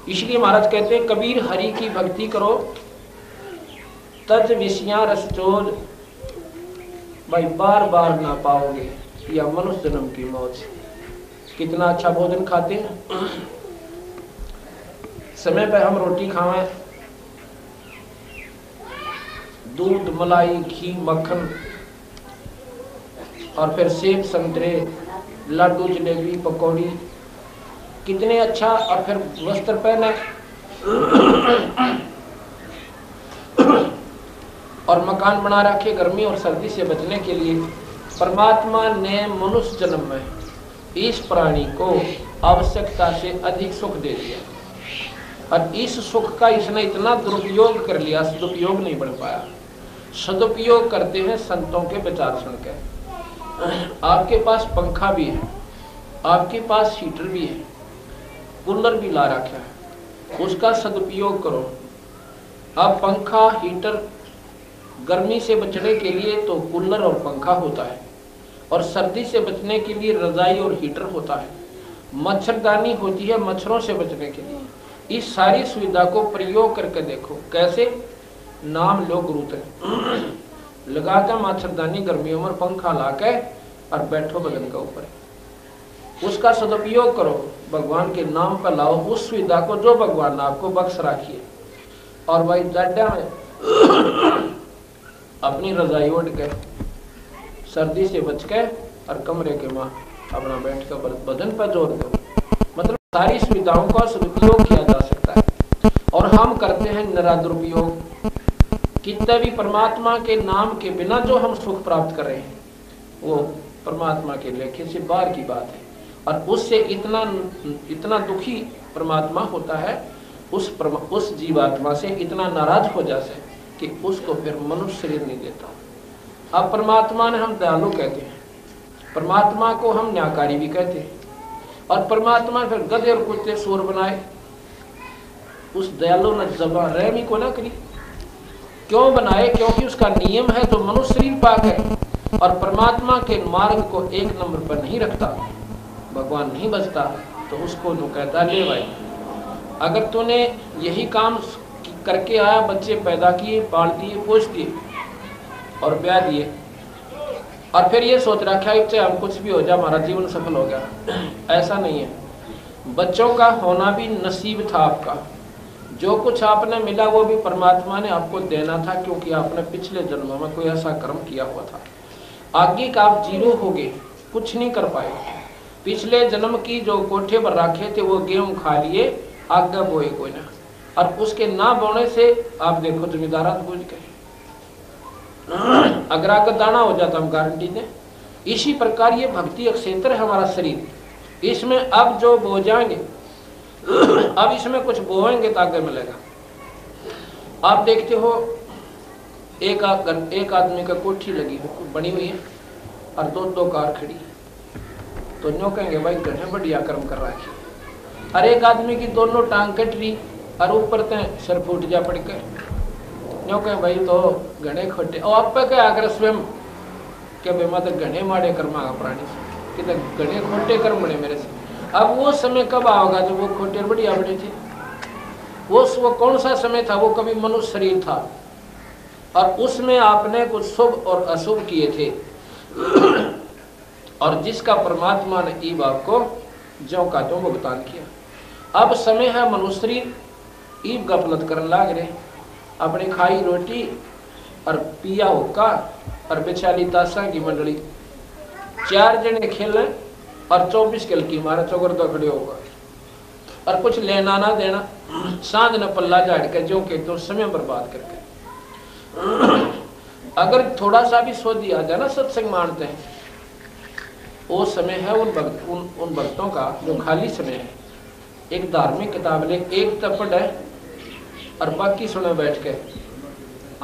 इसलिए महाराज कहते हैं कबीर हरि की भक्ति करो तज विषयां रसचोद, भाई बार बार ना पाओगे या मनुष्य जन्म की मौज। कितना अच्छा भोजन खाते हैं, समय पे हम रोटी खावें, दूध मलाई घी मक्खन और फिर सेब संतरे लड्डू जलेबी पकौड़ी, कितने अच्छा। और फिर वस्त्र पहने और मकान बना रखे गर्मी और सर्दी से बचने के लिए। परमात्मा ने मनुष्य जन्म में इस प्राणी को आवश्यकता से अधिक सुख दे दिया और इस सुख का इसने इतना दुरुपयोग कर लिया, सदुपयोग नहीं बन पाया। सदुपयोग करते हैं संतों के विचार सुन के। आपके पास पंखा भी है, आपके पास हीटर भी है, कूलर भी ला रखा है, उसका सदुपयोग करो। अब पंखा हीटर गर्मी से बचने के लिए तो कूलर और पंखा होता है, और सर्दी से बचने के लिए रजाई और हीटर होता है, मच्छरदानी होती है मच्छरों से बचने के लिए। इस सारी सुविधा को प्रयोग करके देखो कैसे। नाम लो गुरु थे लगा कर मच्छरदानी गर्मियों में पंखा ला के और बैठो बदन के ऊपर, उसका सदुपयोग करो, भगवान के नाम पर लाओ उस सुविधा को जो भगवान ने आपको बख्श रखी है। और भाई जाड्या में अपनी रजाई ओढ़ के सर्दी से बच के और कमरे के माँ अपना बैठ कर बदन पर जोर दो। मतलब सारी सुविधाओं का सदुपयोग किया जा सकता है और हम करते हैं निरादुरुपयोग। कितने भी परमात्मा के नाम के बिना जो हम सुख प्राप्त कर रहे हैं वो परमात्मा के लेखे से बाहर की बात है। और उससे इतना दुखी परमात्मा होता है, उस जीवात्मा से इतना नाराज हो जाता है कि उसको फिर मनुष्य शरीर नहीं देता। अब परमात्मा ने हम दयालु कहते हैं, परमात्मा को हम न्यायकारी भी कहते हैं, और परमात्मा फिर गधे और कुत्ते सूर बनाए। उस दयालु ने जबान रहमी को ना करी, क्यों बनाए? क्योंकि उसका नियम है तो मनुष्य शरीर पाक है और परमात्मा के मार्ग को एक नंबर पर नहीं रखता, भगवान नहीं बचता, तो उसको नु कहता ले भाई अगर तूने यही काम करके आया, बच्चे पैदा किए, पाल दिए, पोष दिए और ब्याह दिए, और फिर ये सोच रखा है चाहे हम कुछ भी हो जाए हमारा जीवन सफल हो गया, ऐसा नहीं है। बच्चों का होना भी नसीब था आपका, जो कुछ आपने मिला वो भी परमात्मा ने आपको देना था, क्योंकि आपने पिछले जन्मों में कोई ऐसा कर्म किया हुआ था। आगे का आप जीरो हो गए, कुछ नहीं कर पाए। पिछले जन्म की जो कोठे पर रखे थे वो गेहूं खा लिए, आगे बोए कोई ना, और उसके ना बोने से आप देखो जमींदार बूझ गए। अगर आगे दाना हो जाता हम गारंटी दें। इसी प्रकार ये भक्ति क्षेत्र है हमारा शरीर, इसमें अब जो बो जाएंगे अब इसमें कुछ बोएंगे तो आगे मिलेगा। आप देखते हो एक आदमी का कोठी लगी बनी हुई है और दो कार खड़ी, तो न्यो कहेंगे भाई घने बढ़िया कर्म कर रहा है। और एक आदमी की दोनों टांग कट रही और ऊपर ते सर फूट जा पड़कर, न्यो कहें भाई तो घने खोटे। और आप पे क्या आकर स्वयं क्या भाई मैं तो घने माड़े कर्म आगा प्राणी से, कि घने खोटे कर्म बने मेरे से। अब वो समय कब आओगा जब वो खोटे बढ़िया बड़े थे? वो कौन सा समय था? वो कभी मनुष्य शरीर था और उसमें आपने कुछ शुभ और अशुभ किए थे और जिसका परमात्मा ने ईब आपको ज्यों का त्यों भुगतान किया। अब समय है मनुष्य शरीर ईब गफलत करने लाग रहे, अपने खाई रोटी और पिया हुक्का और बेचाली ताशा की मंडली, 4 जने खेले और 24 कल की मारा चौकर तो खड़े होगा और कुछ लेना ना देना, सांझ न पल्ला झाड़ के जो के तो समय बर्बाद करके। अगर थोड़ा सा भी सो दिया जाए ना, सत्संग मानते हैं, वो समय है उन भक्तों का जो खाली समय है। एक धार्मिक किताब ले, एक तो पढ़े और बाकी सुने बैठ के,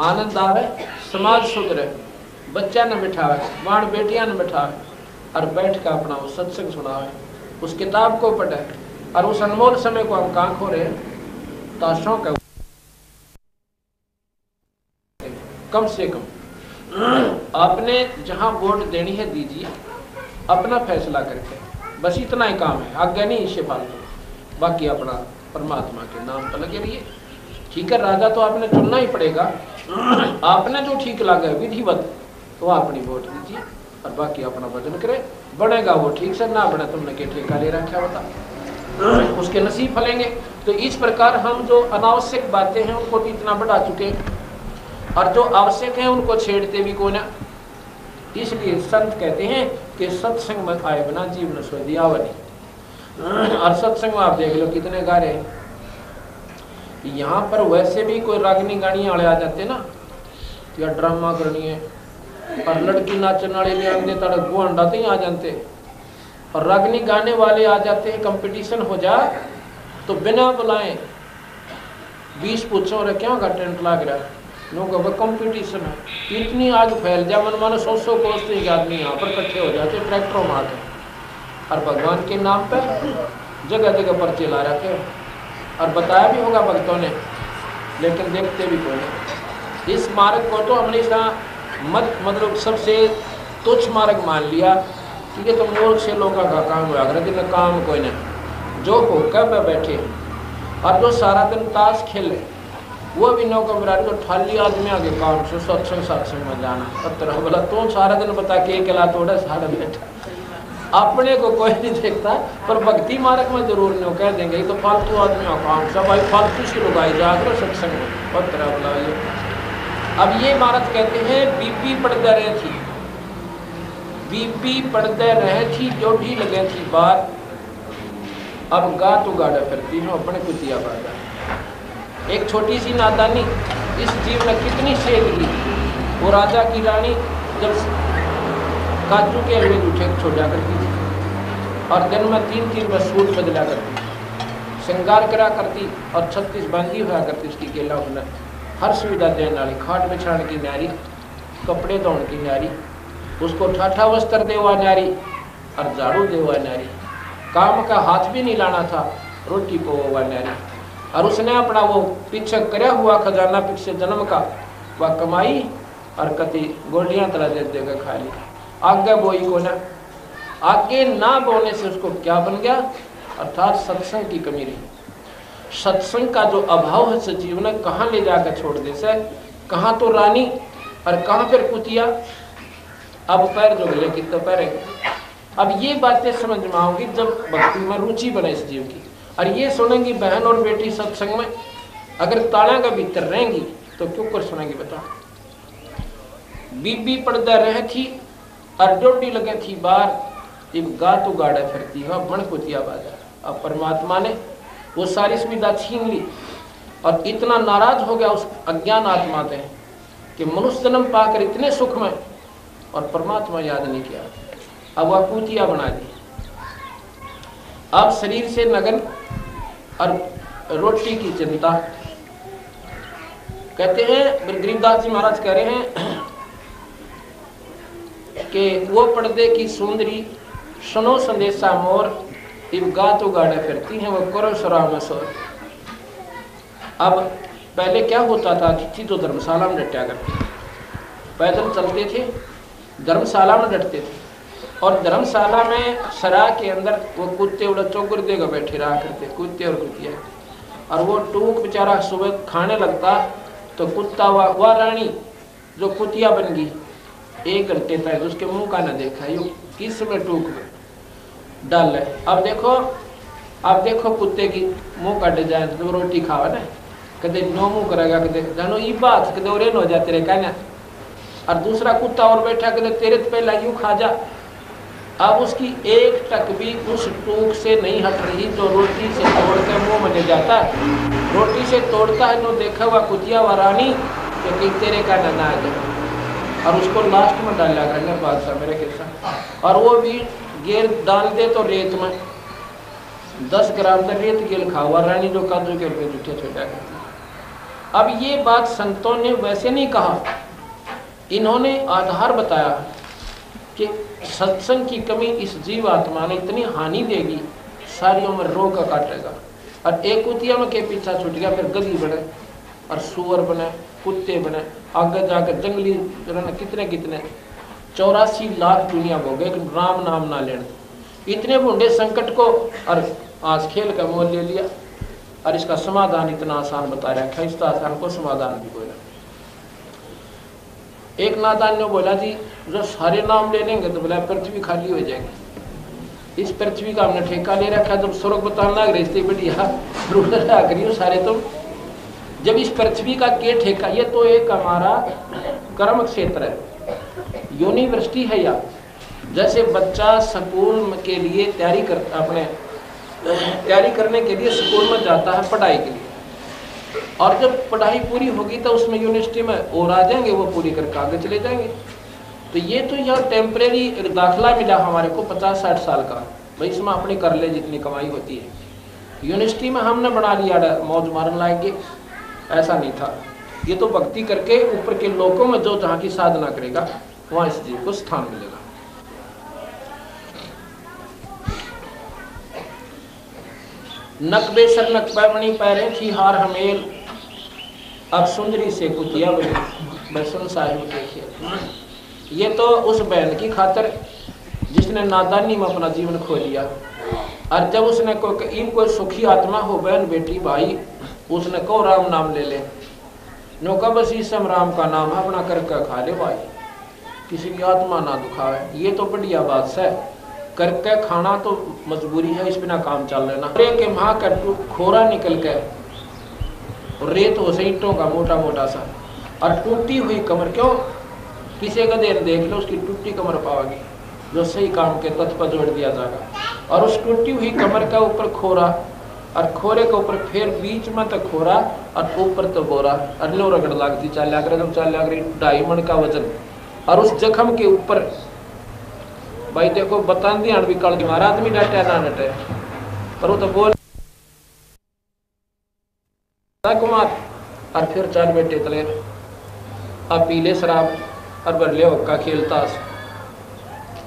आनंद आवे, समाज सुधरे, बच्चा न बिठावे, बाण बेटियां न बिठावे और बैठ के अपना वो सत्संग सुनावे, उस किताब को पढ़े। और उस अनमोल समय को हम कहाँ खो रहे हैं? ताशों का कम से कम आपने जहां वोट देनी है दीजिए, अपना फैसला करके, बस इतना ही काम है, आगे नहीं इससे फालतू, बाकी अपना परमात्मा के नाम पर लगे रहिए। ठीक है, राजा तो आपने चुनना ही पड़ेगा, आपने जो ठीक लगे विधिवत तो अपनी वोट दीजिए और बाकी अपना भजन करे। बढ़ेगा वो ठीक से, ना बढ़े तुमने के ठेका ले रखा होता, उसके नसीब फलेंगे। तो इस प्रकार हम जो अनावश्यक बातें हैं उनको भी इतना बढ़ा चुके और जो आवश्यक है उनको छेड़ते भी कौन है। इसलिए संत कहते हैं कि सत्संग में आए बिना जीवन सो दियावनी। और सत्संग में आप देख लो कितने गा रहे हैं। यहाँ पर वैसे भी कोई रागनी गाड़ी वाले आ जाते ना, या ड्रामा करनी है और लड़की नाचने वाले ले आते तड़क वो अंडाते ही आ जाते, और रागनी गाने वाले आ जाते हैं। कंपटीशन हो जा तो बिना बुलाए 20 पूछो रे क्या का टेंट लग रहा है, लोगों का कंपटीशन है। इतनी आग फैल जा मन मानो 100 कोस के आदमी यहाँ पर इकट्ठे हो जाते ट्रैक्टरों में आके, और भगवान के नाम पर जगह जगह पर्चे ला रखे और बताया भी होगा भक्तों ने, लेकिन देखते भी कोई नहीं। इस मार्ग को तो हमेशा मतलब सबसे तुच्छ मार्ग मान लिया कि ये तो मूर्ख से लोगों का काम हुआ, अगर दिन काम कोई नहीं, जो हो कब बैठे और जो सारा दिन ताश खेले वो भी नौका बिरारी जो ठाली आदमी आगे काम से सत्संग में जाना। अब बोला तो सारा दिन बता के अकेला तोड़ा सारा बैठा, अपने को कोई नहीं देखता, पर भक्ति मार्ग में जरूर नहीं कह देंगे तो फालतू आदमी काम सब भाई फालतू सी लुगाई जाकर सत्संग में पत्र बुलाइए। अब ये मारत कहते हैं बीपी पड़ते रहे थी, बीपी पड़ते रहे थी जो भी लगे थी बात, अब गा तो गाड़ा फिरती हूँ अपने कुतिया बाजा। एक छोटी सी नादानी इस जीव ने कितनी सेध ली। वो राजा की रानी जब काजू के हलवे जूठे छोड़ा करती थी और दिन में 3-3 बार सूट बदला करती, श्रृंगार करा करती और 36 बांधी हुआ करती उसकी केला हुनर, हर सुविधा देने वाली, खाट बिछाने की न्यारी, कपड़े धोने की न्यारी, उसको ठाठा वस्त्र देवा न्यारी और झाड़ू देवा न्यारी, काम का हाथ भी नहीं लाना था, रोटी पोवा न्यारी। और उसने अपना वो पीछे करया हुआ खजाना पीछे जन्म का वह कमाई और कति गोलियां तरह दे देकर खा ली। आगे बोई को ना, आगे ना बोने से उसको क्या बन गया, अर्थात सत्संग की कमी रही। सत्संग का जो अभाव है सजीव ने कहाँ ले जाकर छोड़ दे से, कहाँ तो रानी और कहाँ फिर कुतिया। अब पैर जो गले कितने पैर। अब ये बातें समझ में आओगी जब भक्ति में रुचि बने इस जीव की, और ये सुनेंगी बहन और बेटी सत्संग में, अगर ताला का भीतर रहेंगी तो क्यों कर सुनेंगी बताओ। बीबी पर्दा रह थी और डोडी लगे थी बार, जब गा तो गाड़ा फिरती है बण कुतिया बाजार। अब परमात्मा ने वो सारी सुविधा छीन ली और इतना नाराज हो गया उस अज्ञान आत्मा से कि मनुष्य जन्म पाकर इतने सुख में और परमात्मा याद नहीं किया, अब वह कुतिया बना दी। अब शरीर से नगन और रोटी की चिंता। कहते हैं गरीबदास जी महाराज कह रहे हैं कि वो पर्दे की सुंदरी सुनो संदेशा मोर, इब गा तो गाड़े फिरती हैं वो करो सराम सोर। अब पहले क्या होता था, चिट्ठी तो धर्मशाला में डटा करती, पैदल चलते थे धर्मशाला में डटते थे, और धर्मशाला में सरा के अंदर वो कुत्ते उड़ा चौकर देगा बैठे रहा करते, कुत्ते और कुतिया। और वो टूक बेचारा सुबह खाने लगता तो कुत्ता वह रानी जो कुतिया बन गई 1 घंटे तक उसके मुंह का ना देखा, यू किस में टूक में डाल है। अब देखो कुत्ते की मुंह का डिजाइन, तो रोटी खावा ना कदे नो मुंह करेगा, कदे जानो ये बात कदे और हो जाते रहे कहना, और दूसरा कुत्ता और बैठा कदे तेरे तो पहला यूं खा जा। अब उसकी एक टक भी उस टूक से नहीं हट रही जो रोटी से तोड़ के मुंह में ले जाता है। रोटी से तोड़ता है तो देखा हुआ कुतिया व रानी क्योंकि तेरे का नना आ जाए, और उसको लास्ट में डाला करना बादशाह मेरे के साथ। और वो भी गेल डाल दे तो रेत में 10 ग्राम तक रेत गेल खा हुआ रानी जो काजू के पे जूठे छोटा करती। अब ये बात संतों ने वैसे नहीं कहा, इन्होंने आधार बताया कि सत्संग की कमी इस जीव आत्मा ने इतनी हानि देगी, सारी उम्र रो का काटेगा। और एक कुतिया में के पीछा छूट गया, फिर गधी बने और सुअर बने, कुत्ते बने, आगे जाकर जंगली कितने 84 लाख दुनिया भोगे राम नाम ना लेने। इतने बूढ़े संकट को और आज खेल का मोल ले लिया। और इसका समाधान इतना आसान बता रखा है, इस आसान को समाधान भी बोला। एक नादान ने बोला जी जो सारे नाम ले लेंगे तो बोला पृथ्वी खाली हो जाएगी। इस पृथ्वी का हमने ठेका ले रखा है, जब स्वर्ग बताने लग रहे थे बढ़िया करियो सारे तुम। जब इस पृथ्वी का के ठेका, ये तो एक हमारा कर्म क्षेत्र है, यूनिवर्सिटी है। या जैसे बच्चा स्कूल के लिए तैयारी करने के लिए स्कूल में जाता है पढ़ाई के लिए, और जब पढ़ाई पूरी होगी तो उसमें यूनिवर्सिटी में और आ जाएंगे, वो पूरी करके आगे चले जाएंगे। तो ये तो यार टेम्परेरी दाखला मिला हमारे को 50-60 साल का, भाई इसमें अपनी कर ले जितनी कमाई होती है। यूनिवर्सिटी में हमने बना लिया मौज मारन लाएंगे, ऐसा नहीं था। ये तो भक्ति करके ऊपर के लोगों में जो जहाँ की साधना करेगा वहाँ इस जीव को स्थान मिलेगा। नकबे सर नकबा बनी पैरे थी हार हमेल, अब सुंदरी से कुतिया बनी बसन साहिब देखिए। ये तो उस बहन की खातर जिसने नादानी में अपना जीवन खो लिया, और जब उसने कोई सुखी आत्मा हो, बहन बेटी भाई, उसने कहो राम नाम ले ले, नौका बस ईसम राम का नाम अपना करके खा ले भाई, किसी की आत्मा ना दुखावे। ये तो बढ़िया बात है, करके खाना तो मजबूरी है, इस बिना काम चल लेना। के महा का खोरा निकल के रेत हो से ईंटों का मोटा मोटा सा, और टूटी हुई कमर, क्यों किसी का देर देख लो उसकी टूटी कमर पाओगे, जो सही काम के तत्व पर जोड़ दिया जाएगा। और उस टूटी हुई कमर का ऊपर खोरा, और खोरे के ऊपर फिर बीच में तो खोरा और ऊपर तो बोरा, और लो रगड़ लागती 4 लाख रकम 4 लाख 2.5 मन का वजन। और उस जख्म के ऊपर भाई देखो बता दिया भी कल मारा आदमी डटे ना डटे, पर वो तो बोल कुमार। और फिर 4 बेटे तले, अब पीले शराब और बरले होक्का खेलता।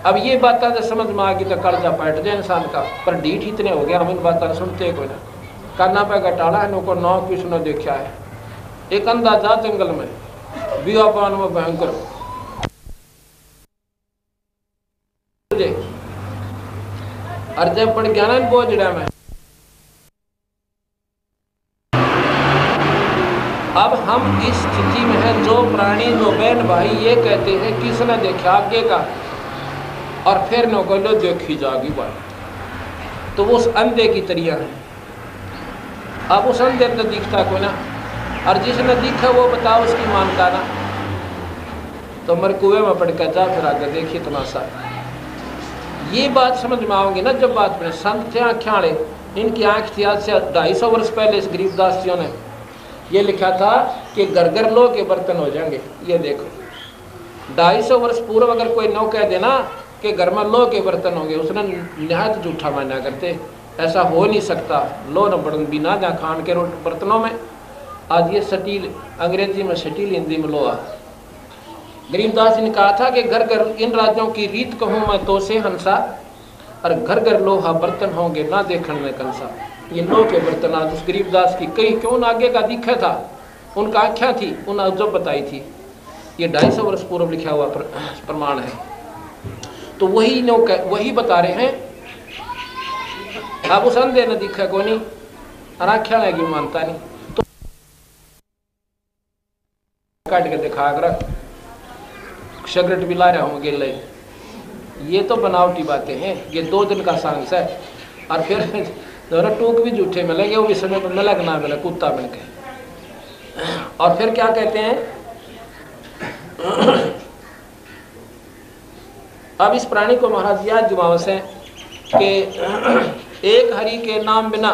अब ये बात तो समझ में आ गई तो कर्जा पैट जाए इंसान का, पर ढीठ इतने हो गया हम इन बातें सुनते कोई ना। करना पे घटाना है, नो को 9 किस ने देखा है। एक अंदाजा जंगल में बियाबान में भयंकर, और जब पड़ गया ना बोझड़ा में, अब हम इस स्थिति में है, जो प्राणी जो बहन भाई ये कहते हैं किसने देखा आगे का, और फिर न को देखी जागी भाई, तो वो उस अंधे की तरिया है। अब उस अंधे ने दिखता कोई ना, और जिसने दिखा वो बताओ उसकी मानता ना, तो मर कुएं में पड़ कर जा फिर आगे देखिए तमाशा। ये बात समझ में आओगे ना जब बात में संत थे आँखें वाले, इनकी आँख थी। आज से 250 वर्ष पहले इस गरीबदास जियों ने ये लिखा था कि घर घर लो के बर्तन हो जाएंगे। ये देखो 250 वर्ष पूर्व अगर कोई नौ कह देना कि घर में लो के बर्तन होंगे, उसने निहायत झूठा माना करते, ऐसा हो नहीं सकता। लो न बर्तन बिना जहाँ खान के बर्तनों में, आज ये सटील अंग्रेजी में सटील, हिंदी में लोहा। गरीबदास ने कहा था कि घर घर इन राज्यों की रीत कहूँ मैं तो से हंसा, और घर घर लोहा बर्तन होंगे ना देखने में कंसा। ये लो के बर्तन आज उस गरीबदास की कई क्यों आगे का दिखा था, उनका आख्या थी, उन जब बताई थी। ये 250 वर्ष पूर्व लिखा हुआ प्रमाण है। तो वही बता रहे हैं। अब उस अंधे ने दिखा को नहीं, आख्या लगी मानता नहीं, तो काट के दिखा कर सिगरेट भी ला रहा हूँ गेल। ये तो बनावटी बातें हैं, ये 2 दिन का सांस है। और फिर टूक भी झूठे मिलेंगे, वो भी समय पर मिलग ना मिले कुत्ता बन के। और फिर क्या कहते हैं, अब इस प्राणी को महाराज याद जुमावस है कि एक हरि के नाम बिना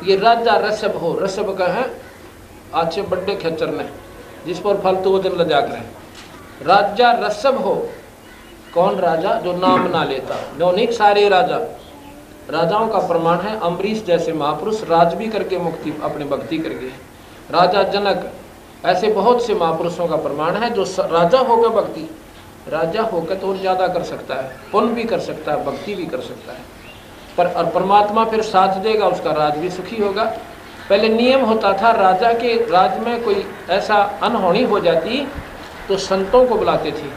ये राजा रसब हो। रसब का है अच्छे बड़े खेचर ने, जिस पर फालतू वो दिन लजा कर राजा रसब हो। कौन राजा? जो नाम ना लेता। जो नहीं सारे राजा, राजाओं का प्रमाण है। अम्बरीश जैसे महापुरुष राज भी करके मुक्ति अपने भक्ति कर गए। राजा जनक, ऐसे बहुत से महापुरुषों का प्रमाण है जो राजा होकर भक्ति, राजा होकर तो और ज्यादा कर सकता है, पुण्य भी कर सकता है, भक्ति भी कर सकता है। पर और परमात्मा फिर साथ देगा, उसका राज भी सुखी होगा। पहले नियम होता था, राजा के राज में कोई ऐसा अनहोनी हो जाती तो संतों को बुलाते थे,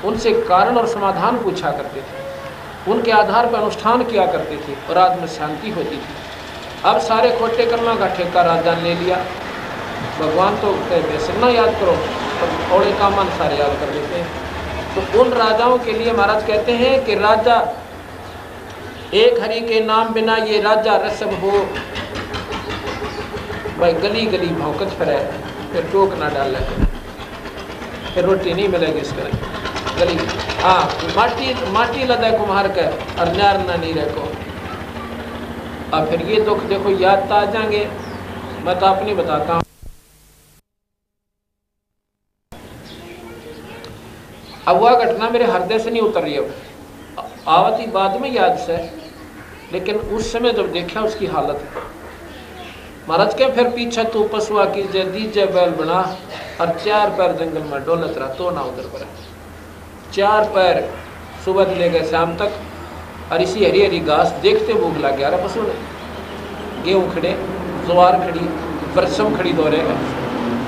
उनसे कारण और समाधान पूछा करते थे, उनके आधार पर अनुष्ठान किया करते थे और राज में शांति होती थी। अब सारे खोटे कर्मा का ठेका राजा ने ले लिया। भगवान तो बेसन ना याद करो, पर थोड़े काम सारे याद कर लेते हैं। तो उन राजाओं के लिए महाराज कहते हैं कि राजा एक हरि के नाम बिना ये राजा रसम हो, भाई गली गली भौंकत फिरे, फिर टोक ना डाल लगे, फिर रोटी नहीं मिलेगी इसके गली। हाँ, माटी माटी लदा कुम्हार के और न्यार ना नहीं रखो। अब फिर ये दुख देखो याद तो आ जाएंगे। मैं तो अपनी बताता हूँ। अब वह घटना मेरे हृदय से नहीं उतर रही, अब आवती बाद में याद से, लेकिन उस समय जब देखा उसकी हालत। महाराज के फिर पीछे तू पशुआ की जय दीजे बैल बना और 4 पैर जंगल में डोलत रहा तो ना उधर पर। 4 पैर सुबह ले गए शाम तक, और इसी हरी हरी घास देखते भूख लग गया रहा पशु ने। गेहूँ खड़े, ज्वार खड़ी, बरसम खड़ी दो रहे,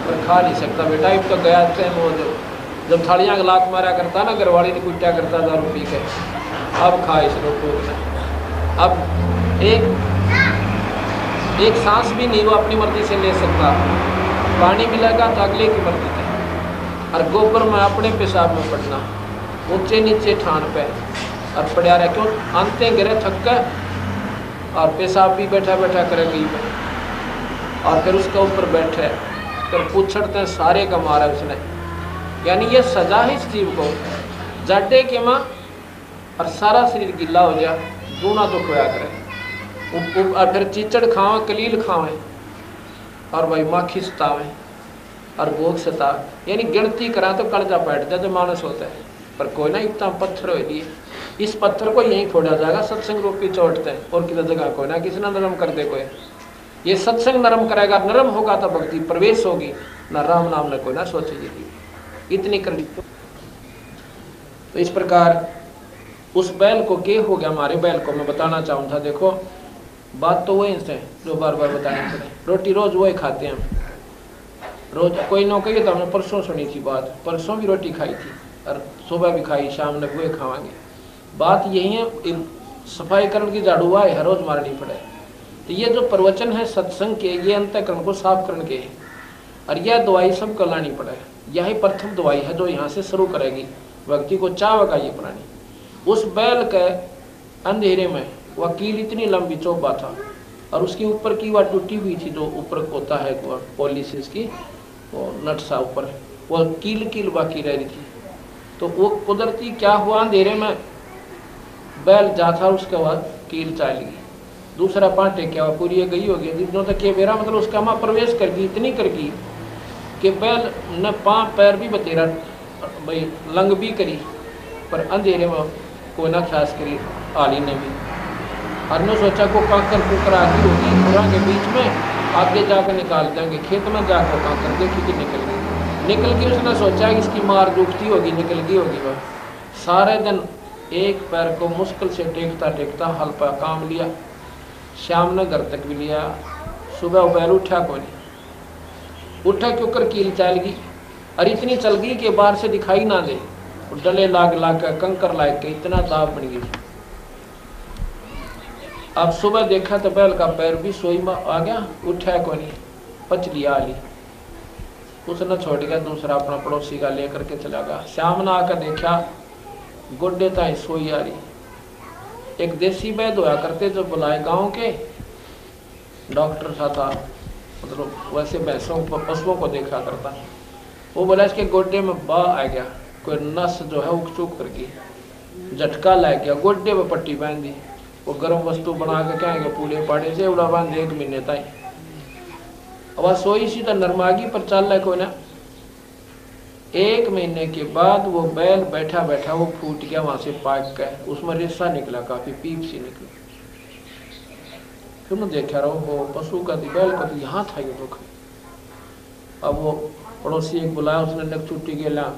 पर खा नहीं सकता बेटा। अब तो गया टाइम वो जब थालियाँ लात मारा करता ना, घरवाली ने कुट्टा करता दारू पी के, अब खा इस लोग ने। अब एक सांस भी नहीं वो अपनी मर्जी से ले सकता। पानी मिलेगा तो अगले की मर्जी से, और गोबर में अपने पेशाब में पड़ना, ऊंचे नीचे ठान पे और पड़ा रहे। क्यों अंते गिरे थक के, और पेशाब भी बैठा बैठा करेगी, और फिर उसके ऊपर बैठे, फिर पूछते हैं सारे का मारा उसने। यानी ये सजा है इस जीव को, जाटे के माँ और सारा शरीर गिल्ला हो जाए, दूना दुख होया करे। और फिर चीचड़ खावे, कलील खावे, और भाई माखी सतावे और भोग सतावे। यानी गिनती करा तो कलजा बैठ जाए जो मानस होता है, पर कोई ना इतना पत्थर हो लिए। इस पत्थर को यहीं फोड़ा जाएगा, सत्संग रूपी चोटते हैं, और किसी जगह कोई ना किसी ना नरम कर दे। कोई ये सत्संग नरम करेगा, नरम होगा तो भक्ति प्रवेश होगी, ना राम नाम ने कोई ना सोचेगी। इतनी कर ली। तो इस प्रकार उस बैल को क्या हो गया, हमारे बैल को मैं बताना चाहूँ था। देखो बात तो वही से जो बार बार बतानी पड़े। रोटी रोज वही खाते हैं हम, रोज कोई ना कहिए तो हमने परसों सुनी थी बात, परसों भी रोटी खाई थी और सुबह भी खाई, शाम में वही खावांगे। बात यही है, सफाई करण की झाड़ू हुआ है, हर रोज मारनी पड़े। तो ये जो प्रवचन है सत्संग के, ये अंतःकरण को साफ करने के है, और यह दवाई सबको लानी पड़े। यही प्रथम दवाई है जो यहाँ से शुरू करेगी व्यक्ति को चावेगा ये प्राणी। उस बैल के अंधेरे में वह कील इतनी लंबी चौबा था, और उसके ऊपर की वह टूटी हुई थी, जो ऊपर होता है पॉलिसिस की वो नट सा ऊपर, वो कील बाकी रह रही थी। तो वो कुदरती क्या हुआ, अंधेरे में बैल जा था, उसके बाद कील चाल गई। दूसरा पांटे क्या हुआ, पूरी गई होगी जितनों तक ये मेरा मतलब उसका माँ प्रवेश कर गई, इतनी कर गई कि बैल न 5 पैर भी बतेरा भाई लंग भी करी, पर अंधेरे में कोई ना ख्यास करी आली ने भी। और ने सोचा को कांकर कुकर आती होगी पूरा के बीच में, आगे जाकर निकाल देंगे, खेत में जाकर कांकर देखी कि निकल गई। उसने सोचा कि इसकी मार दुखती होगी, निकल गई होगी। वह सारे दिन एक पैर को मुश्किल से टेकता टेकता हल पर काम लिया, शाम ने घर तक भी लिया। सुबह बैल उठा को नहीं, उठा क्यों कर कील चल गई, और इतनी चल गई कि बाहर से दिखाई ना दे। डले लाग कर कंकर लाग के इतना दाब बन गई। अब सुबह देखा तो बैल का पैर भी सोई में आ गया, उठा को नहीं, पचली आ ली। उसने छोड़ गया, दूसरा अपना पड़ोसी का लेकर के चला गया। शाम ने आकर देखा गोड्डे ताई सोई आ रही। एक देसी वैद्य होया करते जो बुलाए गांव के, डॉक्टर सा था, मतलब वैसे भैंसों पशुओं को देखा करता। वो बोला इसके गोड्डे में बा आ गया, कोई नस जो है उकचूक कर गई, झटका लग गया, गोड्डे में पट्टी बांध दी। वो गर्म वस्तु बना के कहेंगे पूले पाड़े से उड़ा बांध 1 महीने तक। अब सोई सी तो नरमागी पर चल रहा कोई ना। 1 महीने के बाद वो बैल बैठा बैठा वो फूट गया, वहां से पाक गया, उसमें रेसा निकला, काफी पीप सी निकली। फिर मैं देखा रहा वो पशु का थी, बैल का तो यहाँ था ये दुख। अब वो पड़ोसी एक बुलाया, उसने नक छुट्टी के ला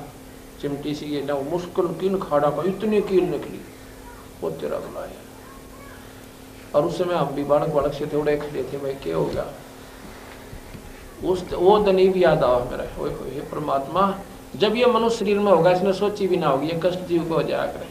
चिमटी सी गेला, मुश्किल किन खाड़ा पर इतनी कील निकली, वो तेरा बुलाया। और उस समय हम भी बालक से थोड़े खड़े थे, भाई क्या हो गया। वो दिन भी याद आवा मेरा, हे परमात्मा, जब ये मनुष्य शरीर में होगा इसने सोची भी ना होगी, ये कष्ट जीव को हो जाया करे।